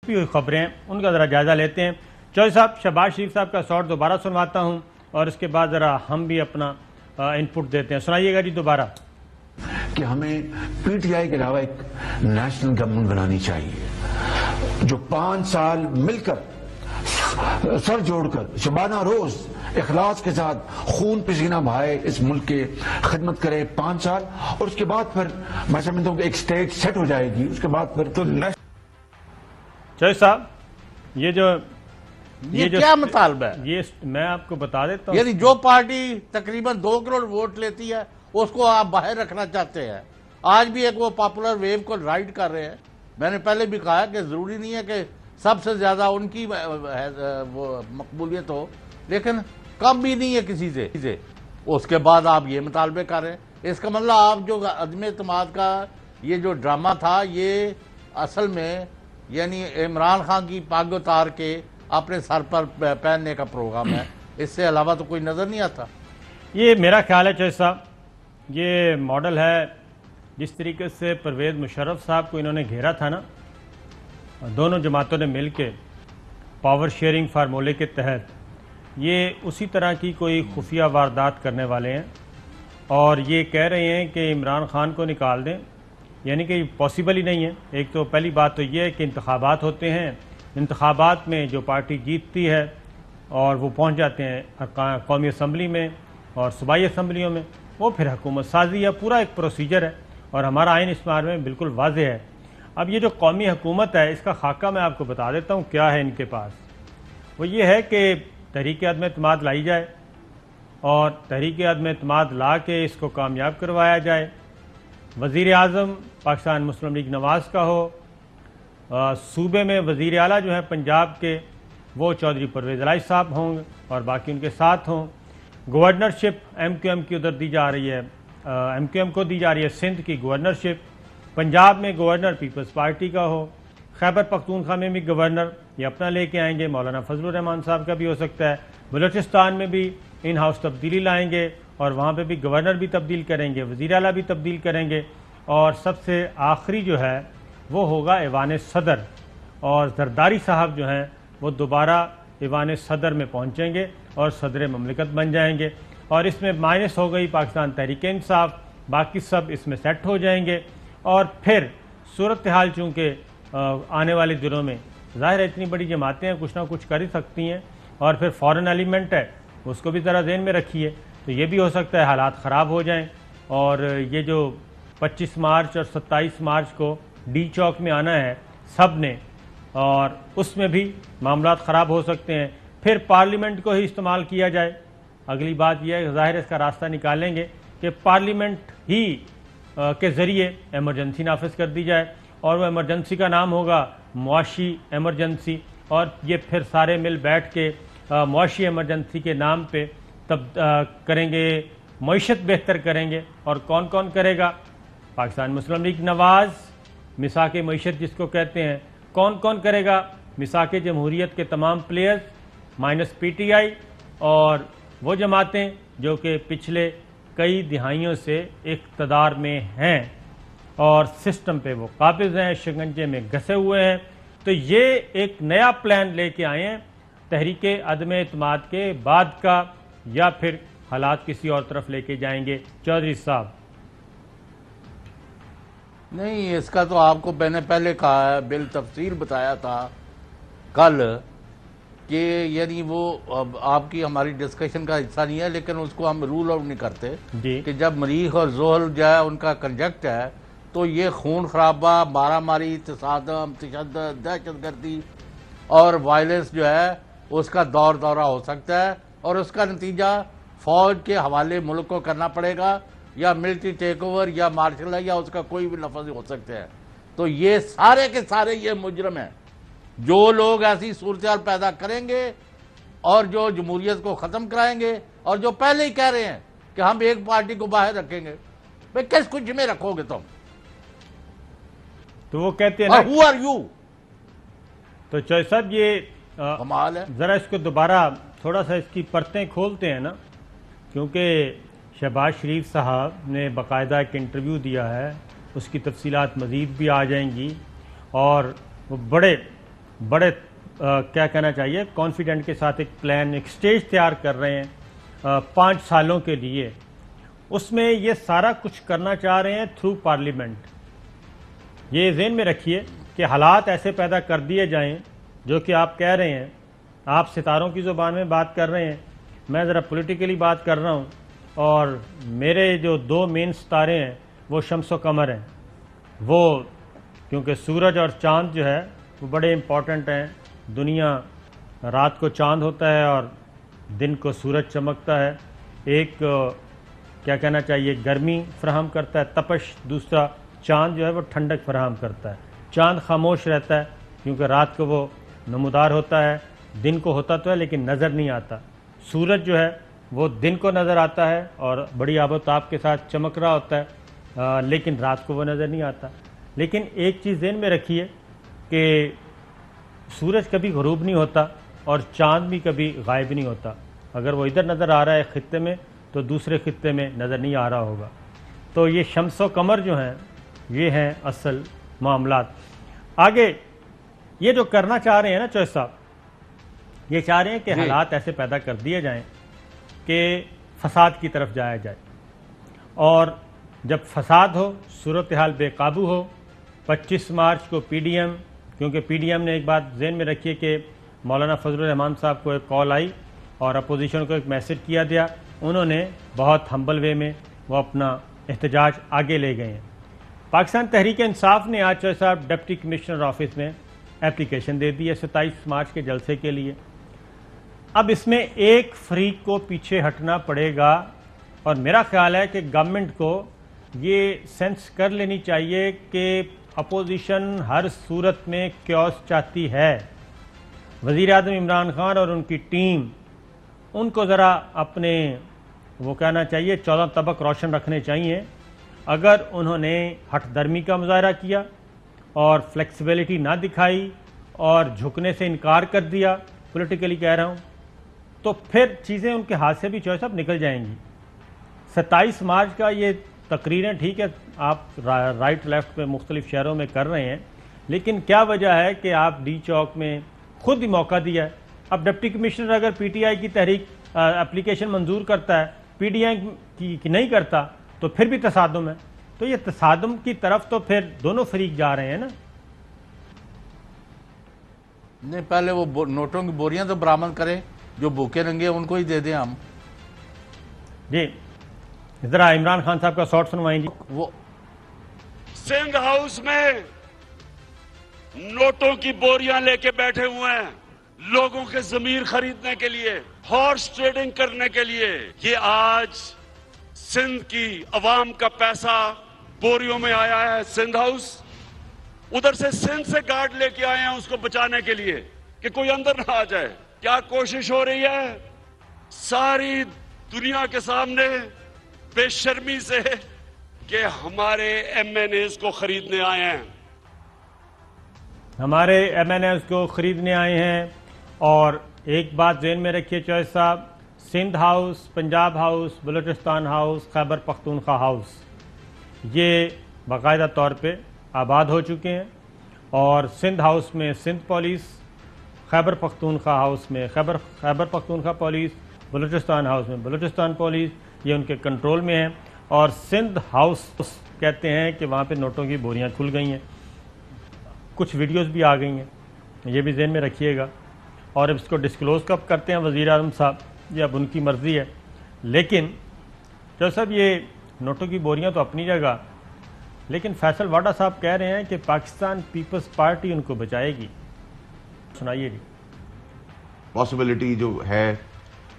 چھپی ہوئی خبریں ہیں ان کا ذرا جائزہ لیتے ہیں۔ چودھری صاحب، شہباز شریف صاحب کا شاٹ دوبارہ سنواتا ہوں اور اس کے بعد ذرا ہم بھی اپنا ان پٹ دیتے ہیں۔ سنائیے گا جی دوبارہ۔ کہ ہمیں پی ٹی آئی کے علاوہ ایک نیشنل گورنمنٹ بنانی چاہیے جو 5 سال مل کر سر جوڑ کر شبانہ روز اخلاص کے ساتھ خون پسینہ بہائے اس ملک کے خدمت کرے 5 سال، اور اس کے بعد پھر میں سمجھتا ہوں کہ ایک سٹیج سیٹ ہو جائے گی، اس کے بعد پھر تو چودھری صاحب یہ کیا مطالبہ ہے؟ یہ میں آپ کو بتا دیتا ہوں، یعنی جو پارٹی تقریباً 2 کروڑ ووٹ لیتی ہے اس کو آپ باہر رکھنا چاہتے ہیں۔ آج بھی ایک وہ پاپولر ویو کو رائڈ کر رہے ہیں۔ میں نے پہلے بھی کہا کہ ضروری نہیں ہے کہ سب سے زیادہ ان کی وہ مقبولیت ہو، لیکن کم بھی نہیں ہے کسی سے۔ اس کے بعد آپ یہ مطالبے کر رہے ہیں، اس کا مطلب آپ جو عدم اعتماد کا یہ جو ڈرامہ تھا یہ اصل میں یعنی عمران خان کی پگ اتار کے اپنے سر پر پہننے کا پروگرام ہے، اس سے علاوہ تو کوئی نظر نہیں آتا۔ یہ میرا خیال ہے چودھری صاحب، یہ ماڈل ہے جس طریقے سے پرویز مشرف صاحب کو انہوں نے گھیرا تھا نا، دونوں جماعتوں نے مل کے پاور شیئرنگ فارمولے کے تحت، یہ اسی طرح کی کوئی خفیہ واردات کرنے والے ہیں اور یہ کہہ رہے ہیں کہ عمران خان کو نکال دیں، یعنی کہ پاسبل ہی نہیں ہے۔ ایک تو پہلی بات تو یہ ہے کہ انتخابات ہوتے ہیں، انتخابات میں جو پارٹی جیتتی ہے اور وہ پہنچ جاتے ہیں قومی اسمبلی میں اور صوبائی اسمبلیوں میں، وہ پھر حکومت سازی ہے، پورا ایک پروسیجر ہے اور ہمارا آئین اس بارے میں بالکل واضح ہے۔ اب یہ جو قومی حکومت ہے اس کا خاکہ میں آپ کو بتا دیتا ہوں کیا ہے ان کے پاس۔ وہ یہ ہے کہ تحریک عدم اعتماد لائی جائے اور تحریک عدم اعتماد لا کے اس کو کامیاب کروایا جائے، وزیر اعظم پاکستان مسلم لیگ نواز کا ہو، صوبے میں وزیر اعلیٰ جو ہیں پنجاب کے وہ چودھری پرویز الہی صاحب ہوں اور باقی ان کے ساتھ ہوں، گورنرشپ ایم کیو ایم کی ادھر دی جا رہی ہے، ایم کیو ایم کو دی جا رہی ہے سندھ کی گورنرشپ، پنجاب میں گورنر پیپلز پارٹی کا ہو، خیبر پختونخوا میں بھی گورنر یہ اپنا لے کے آئیں گے، مولانا فضل الرحمان صاحب کا بھی ہو سکتا ہے، بلوچستان میں بھی ان ہاؤس تبدیلی لائیں گے اور وہاں پہ بھی گورنر بھی تبدیل کریں گے، وزیر اعلیٰ بھی تبدیل کریں گے، اور سب سے آخری جو ہے وہ ہوگا ایوان صدر، اور زرداری صاحب جو ہیں وہ دوبارہ ایوان صدر میں پہنچیں گے اور صدر مملکت بن جائیں گے، اور اس میں مائنس ہو گئی پاکستان تحریک انصاف، باقی سب اس میں سیٹ ہو جائیں گے، اور پھر صورتحال چونکہ آنے والے دنوں میں ظاہر ہے اتنی بڑی جماعتیں ہیں کچھ نہ کچھ کر ہی سکتی ہیں، اور پھر فورن ایلیمنٹ ہے اس کو بھی ذرا ذہن میں رکھیے، تو یہ بھی ہو سکتا ہے حالات خراب ہو جائیں، اور یہ جو 25 مارچ اور 27 مارچ کو ڈی چوک میں آنا ہے سب نے، اور اس میں بھی معاملات خراب ہو سکتے ہیں، پھر پارلیمنٹ کو ہی استعمال کیا جائے۔ اگلی بات یہ ہے کہ ظاہر اس کا راستہ نکالیں گے کہ پارلیمنٹ ہی کے ذریعے ایمرجنسی نافذ کر دی جائے، اور وہ ایمرجنسی کا نام ہوگا معاشی ایمرجنسی، اور یہ پھر سارے مل بیٹھ کے معاشی ایمرجنسی کے نام پہ کریں گے، معیشت بہتر کریں گے، اور کون کون کرے گا؟ پاکستان مسلم لیگ نواز، مساق معیشت جس کو کہتے ہیں، کون کون کرے گا؟ مساق جمہوریت کے تمام players minus P T I اور وہ جماعتیں جو کہ پچھلے کئی دہائیوں سے اقتدار میں ہیں اور سسٹم پہ وہ قابض ہیں، شکنجے میں گھسے ہوئے ہیں، تو یہ ایک نیا پلان لے کے آئے ہیں تحریک عدم اعتماد کے بعد کا، یا پھر حالات کسی اور طرف لے کے جائیں گے؟ چودھری صاحب نہیں، اس کا تو آپ کو میں نے پہلے کہا ہے، بالتفصیل بتایا تھا کل کہ یعنی وہ آپ کی ہماری ڈسکشن کا حصہ نہیں ہے، لیکن اس کو ہم رول آؤٹ نہیں کرتے جی کہ جب مریخ اور زحل جو ہے ان کا کنجکٹ ہے تو یہ خون خرابہ، مارا ماری، تصادم، تشدد، دہشت گردی اور وائلنس جو ہے اس کا دورہ ہو سکتا ہے، اور اس کا نتیجہ فوج کے حوالے ملک کو کرنا پڑے گا، یا ملٹری ٹیک اوور، یا مارشل ہے، یا اس کا کوئی بھی لفظ ہو سکتے ہیں۔ تو یہ سارے کے سارے یہ مجرم ہیں جو لوگ ایسی صورتحال پیدا کریں گے اور جو جمہوریت کو ختم کرائیں گے، اور جو پہلے ہی کہہ رہے ہیں کہ ہم ایک پارٹی کو باہر رکھیں گے۔ بھئی کس کچھ میں رکھو گے تم؟ تو وہ کہتے ہیں نا Who are you؟ تو چودھری صاحب یہ کمال ہے۔ ذرا اس کو دوبارہ تھوڑا سا اس کی پرتیں کھولتے ہیں نا، کیونکہ شہباز شریف صاحب نے باقاعدہ ایک انٹرویو دیا ہے، اس کی تفصیلات مزید بھی آ جائیں گی، اور وہ بڑے بڑے کیا کہنا چاہیے کانفیڈنٹ کے ساتھ ایک پلان ایک سٹیج تیار کر رہے ہیں 5 سالوں کے لیے. اس میں یہ سارا کچھ کرنا چاہ رہے ہیں تھرو پارلیمنٹ. یہ ذہن میں رکھیے کہ حالات ایسے پیدا کر دیے جائیں جو کہ آپ کہہ رہے ہیں, آپ ستاروں کی زبان میں بات کر رہے ہیں, میں ذرا پولیٹیکلی بات کر رہا ہوں, اور میرے جو 2 مین ستارے ہیں وہ شمس و قمر ہیں. وہ کیونکہ سورج اور چاند جو ہے وہ بڑے امپورٹنٹ ہیں. دنیا رات کو چاند ہوتا ہے اور دن کو سورج چمکتا ہے. ایک کیا کہنا چاہیے گرمی فراہم کرتا ہے تپش, دوسرا چاند جو ہے وہ ٹھنڈک فراہم کرتا ہے. چاند خاموش رہتا ہے کیونکہ رات کو وہ نمودار ہوتا ہے, دن کو ہوتا تو ہے لیکن نظر نہیں آتا. سورج جو ہے وہ دن کو نظر آتا ہے اور بڑی آب و تاب کے ساتھ چمک رہا ہوتا ہے, لیکن رات کو وہ نظر نہیں آتا. لیکن ایک چیز ذہن میں رکھیے کہ سورج کبھی غروب نہیں ہوتا اور چاند بھی کبھی غائب نہیں ہوتا. اگر وہ ادھر نظر آ رہا ہے خطے میں تو دوسرے خطے میں نظر نہیں آ رہا ہوگا. تو یہ شمس و قمر جو ہیں یہ ہیں اصل معاملات. آگے یہ جو کرنا چاہ رہے ہیں نا چوہے صاحب, یہ چاہ رہے ہیں کہ حالات ایسے پیدا کر دیے جائیں کہ فساد کی طرف جایا جائے, اور جب فساد ہو, صورتحال بے قابو ہو, 25 مارچ کو پی ڈی ایم, کیونکہ پی ڈی ایم نے ایک بات ذہن میں رکھی ہے کہ مولانا فضل الرحمان صاحب کو ایک کال آئی اور اپوزیشن کو ایک میسج کیا دیا, انہوں نے بہت ہمبل وے میں وہ اپنا احتجاج آگے لے گئے ہیں. پاکستان تحریک انصاف نے آج چوہے صاحب ڈپٹی کمشنر آفس میں اپلیکیشن دے دی ہے 27 مارچ کے جلسے کے لیے. اب اس میں ایک فریق کو پیچھے ہٹنا پڑے گا, اور میرا خیال ہے کہ گورنمنٹ کو یہ سینس کر لینی چاہیے کہ اپوزیشن ہر صورت میں کیوس چاہتی ہے. وزیر اعظم عمران خان اور ان کی ٹیم, ان کو ذرا اپنے وہ کہنا چاہیے 14 طبق روشن رکھنے چاہیے. اگر انہوں نے ہٹ درمی کا مظاہرہ کیا اور فلیکسیبلٹی نہ دکھائی اور جھکنے سے انکار کر دیا, پولیٹیکلی کہہ رہا ہوں, تو پھر چیزیں ان کے ہاتھ سے بھی چوہے صاحب نکل جائیں گی. 27 مارچ کا یہ تقریریں ٹھیک ہے آپ رائٹ لیفٹ پہ مختلف شہروں میں کر رہے ہیں, لیکن کیا وجہ ہے کہ آپ ڈی چوک میں خود ہی موقع دیا ہے. اب ڈپٹی کمشنر اگر پی ٹی آئی کی تحریک اپلیکیشن منظور کرتا ہے, پی ڈی آئی کی نہیں کرتا, تو پھر بھی تصادم ہے. تو یہ تصادم کی طرف تو پھر دونوں فریق جا رہے ہیں نا. نہیں, پہلے وہ نوٹوں کی بوریاں تو برآمد کریں, جو بھوکے ننگے ان کو ہی دے دیں ہم. جی ذرا عمران خان صاحب کا شارٹ سنوائیں جی. وہ سندھ ہاؤس میں نوٹوں کی بوریاں لے کے بیٹھے ہوئے ہیں لوگوں کے ضمیر خریدنے کے لیے, ہارس ٹریڈنگ کرنے کے لیے. یہ آج سندھ کی عوام کا پیسہ بوریوں میں آیا ہے سندھ ہاؤس. ادھر سے سندھ سے گارڈ لے کے آئے ہیں اس کو بچانے کے لیے کہ کوئی اندر نہ آ جائے. کیا کوشش ہو رہی ہے ساری دنیا کے سامنے بے شرمی سے کہ ہمارے ایم این ایز کو خریدنے آئے ہیں, ہمارے ایم این ایز کو خریدنے آئے ہیں. اور ایک بات ذہن میں رکھیے چوہے صاحب, Sindh house, Punjab house, Balochistan house, Khyber Pakhtunkhwa house, یہ باقاعدہ طور پہ آباد ہو چکے ہیں. اور سندھ ہاؤس میں سندھ پولیس, خیبر پختونخوا ہاؤس میں خیبر پختونخوا پولیس, بلوچستان ہاؤس میں بلوچستان پولیس, یہ ان کے کنٹرول میں ہیں. اور سندھ ہاؤس کہتے ہیں کہ وہاں پہ نوٹوں کی بوریاں کھل گئی ہیں, کچھ ویڈیوز بھی آ گئی ہیں, یہ بھی ذہن میں رکھیے گا. اور اب اس کو ڈسکلوز کب کرتے ہیں وزیر اعظم صاحب, یہ اب ان کی مرضی ہے. لیکن جو صاحب یہ نوٹوں کی بوریاں تو اپنی جگہ, لیکن فیصل واڈا صاحب کہہ رہے ہیں کہ پاکستان پیپلز پارٹی ان کو بچائے گی. سنائیے جی. پاسبلٹی جو ہے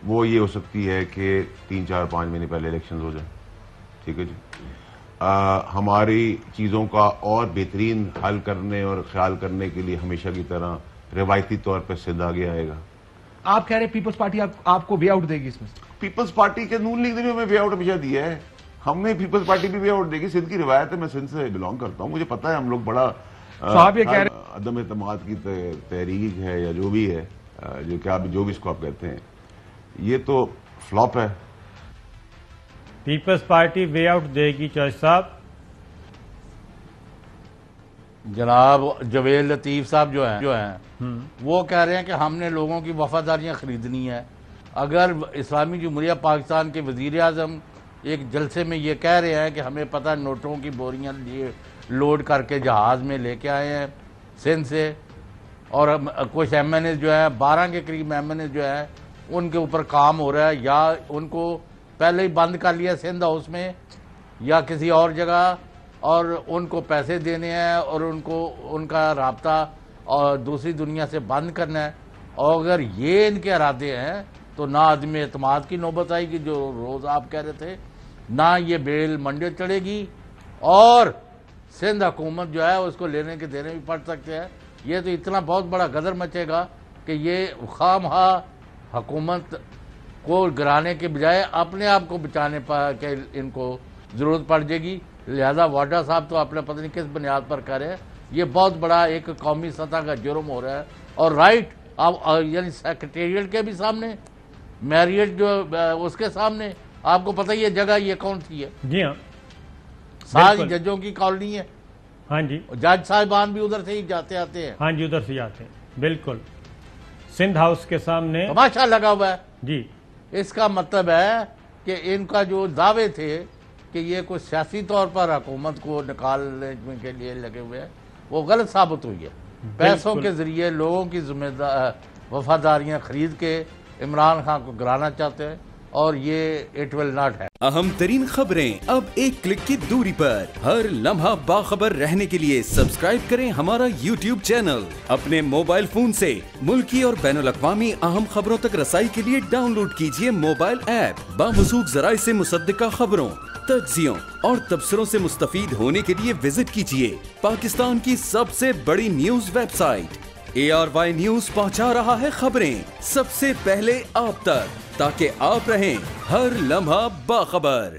وہ یہ ہو سکتی ہے کہ 3 4 5 مہینے پہلے الیکشنز ہو جائیں. ٹھیک ہے جی. ہماری چیزوں کا اور بہترین حل کرنے اور خیال کرنے کے لیے ہمیشہ کی طرح روایتی طور پہ سندھ آگے آئے گا. آپ کہہ رہے ہیں پیپلز پارٹی آپ کو وے آؤٹ دے گی اس میں؟ پیپلز پارٹی کے نون لیگ نے بھی ہمیں وے آؤٹ ہمیشہ دیا ہے, ہمیں پیپلز پارٹی بھی وے آؤٹ دے گی. سندھ کی روایت ہے, میں سندھ سے بلانگ کرتا ہوں, مجھے پتا ہے ہم لوگ بڑا صاحب یہ کہہ رہے عدم اعتماد کی تحریک ہے یا جو بھی ہے, جو بھی اس کو آپ کہتے ہیں, یہ تو فلاپ ہے. پیپلز پارٹی وے آؤٹ دے گی چوہے صاحب. جناب جویل لطیف صاحب جو ہیں وہ کہہ رہے ہیں کہ ہم نے لوگوں کی وفاداریاں خریدنی ہے. اگر اسلامی جمہوریہ پاکستان کے وزیر اعظم ایک جلسے میں یہ کہہ رہے ہیں کہ ہمیں پتہ نوٹوں کی بوریاں لوڈ کر کے جہاز میں لے کے آئے ہیں سندھ سے, اور کچھ ایم این اے جو ہے 12 کے قریب ایم این اے جو ہے ان کے اوپر کام ہو رہا ہے, یا ان کو پہلے ہی بند کر لیا سندھ ہاؤس میں یا کسی اور جگہ, اور ان کو پیسے دینے ہیں اور ان کو ان کا رابطہ اور دوسری دنیا سے بند کرنا ہے. اور اگر یہ ان کے ارادے ہیں تو نہ عدم اعتماد کی نوبت آئے گی جو روز آپ کہہ رہے تھے, نہ یہ بیل منڈے چڑھے گی, اور سندھ حکومت جو ہے اس کو لینے کے دینے بھی پڑ سکتے ہیں. یہ تو اتنا بہت بڑا غدر مچے گا کہ یہ خواہ حکومت کو گرانے کے بجائے اپنے آپ کو بچانے کے ان کو ضرورت پڑ جائے گی. لہذا واڈا صاحب تو اپنے پتہ نہیں کس بنیاد پر کر رہے ہیں, یہ بہت بڑا ایک قومی سطح کا جرم ہو رہا ہے. اور رائٹ یعنی سیکریٹریٹ کے بھی سامنے, میریٹ جو اس کے سامنے, آپ کو پتہ ہی ہے جگہ یہ کون سی ہے؟ جی ہاں, ساری ججوں کی کالونی ہے. ہاں جی, جج صاحبان بھی ادھر سے ہی جاتے آتے ہیں. ہاں جی, ادھر سے جاتے ہیں. بالکل سندھ ہاؤس کے سامنے تماشا لگا ہوا ہے جی. اس کا مطلب ہے کہ ان کا جو دعوے تھے کہ یہ کوئی سیاسی طور پر حکومت کو نکالنے کے لیے لگے ہوئے ہیں, وہ غلط ثابت ہوئی ہے. پیسوں کے ذریعے لوگوں کی وفاداریاں خرید کے عمران خان کو گرانا چاہتے ہیں, اور یہ اٹ ول ناٹ ہے. اہم ترین خبریں اب ایک کلک کی دوری پر. ہر لمحہ باخبر رہنے کے لیے سبسکرائب کریں ہمارا یوٹیوب چینل. اپنے موبائل فون سے ملکی اور بین الاقوامی اہم خبروں تک رسائی کے لیے ڈاؤن لوڈ کیجیے موبائل ایپ. باموثوق ذرائع سے مصدقہ خبروں, تجزیوں اور تبصروں سے مستفید ہونے کے لیے وزٹ کیجیے پاکستان کی سب سے بڑی news web site. ARY news پہنچا رہا ہے خبریں سب سے پہلے آپ تک, تاکہ آپ رہیں ہر لمحہ باخبر.